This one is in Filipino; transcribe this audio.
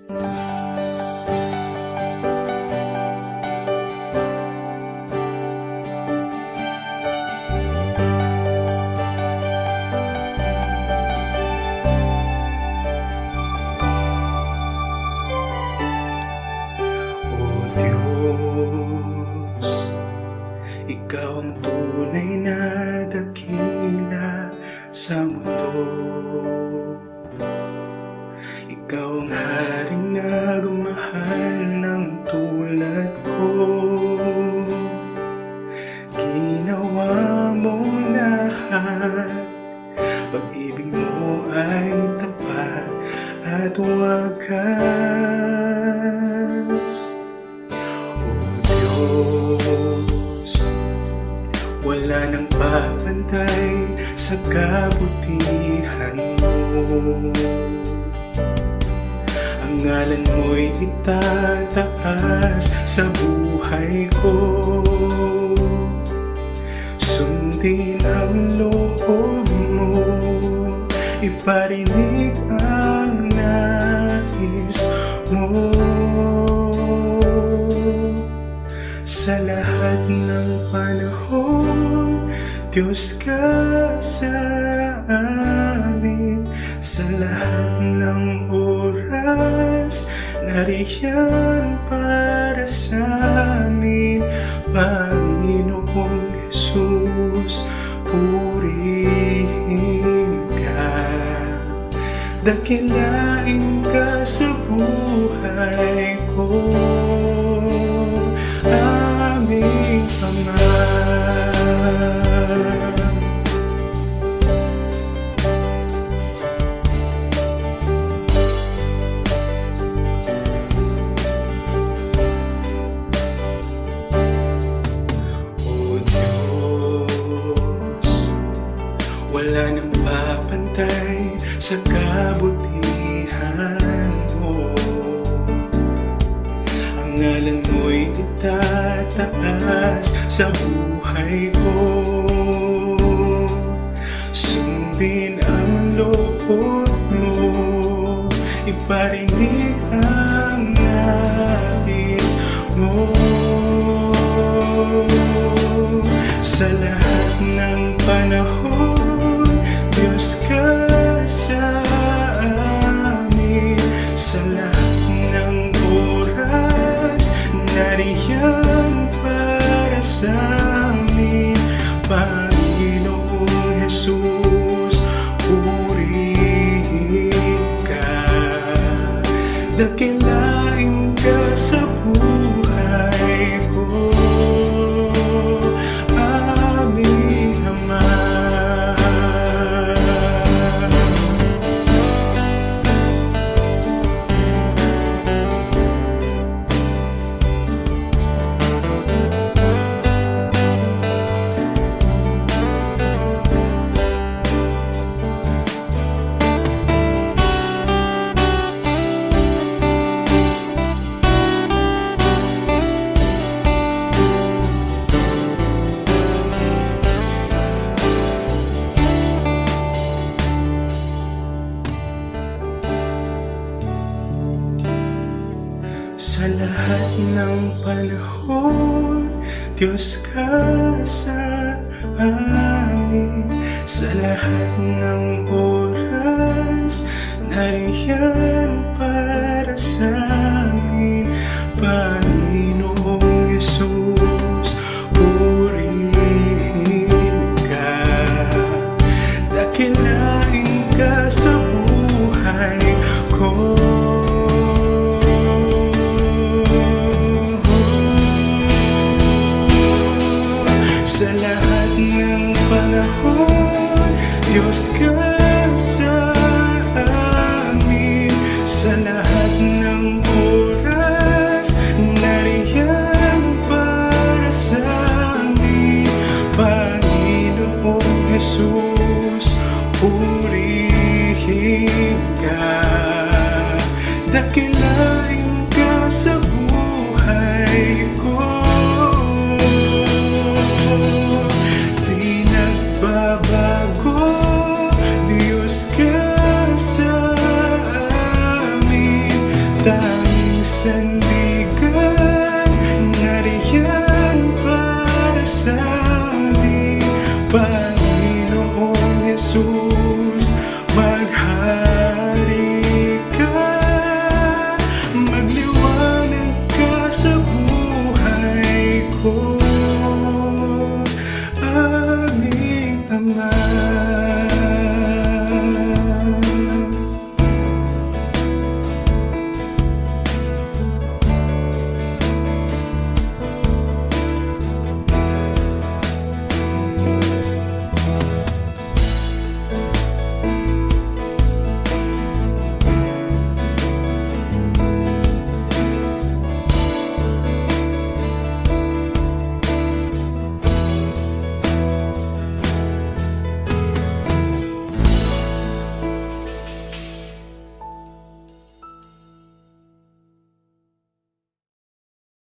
Ikaw ang tunay na dakila sa mundo. Ikaw ang haring nagmahal ng tulad ko. Ginawa mo lahat, pag-ibig mo ay tapat at wagas. O Diyos, wala nang papantay sa kabutihan mo. Ang ngalan mo'y itataas sa buhay ko. Sundin ang loob mo, iparinig ang nais mo. Sa lahat ng panahon, Diyos ka sa amin. Sa lahat ng oras, nariyan para sa amin. Panginoong Jesus, purihin ka. Dakilain ka sa buhay ko, aming Ama. Wala nang papantay sa kabutihan mo. Ang ngalan mo'y itataas sa buhay ko. Sundin ang loob mo, iparinig ang nais mo. Sa lahat ng panahon, Diyos ka sa amin. Sa lahat ng oras, nariyan para sa amin. Panginoong Jesus, purihin ka. Dakilain ka sa buhay ko, aming Ama. Sa lahat ng panahon, Diyos ka sa amin. Sa lahat ng oras, nariyan para sa amin. Panginoong Jesus, purihin ka. Dakilain ka sa buhay ko. Sa lahat ng panahon, Diyos ka sa amin. Sa lahat ng oras, nariyan para sa amin. Panginoong Jesus, purihin ka. Dakilain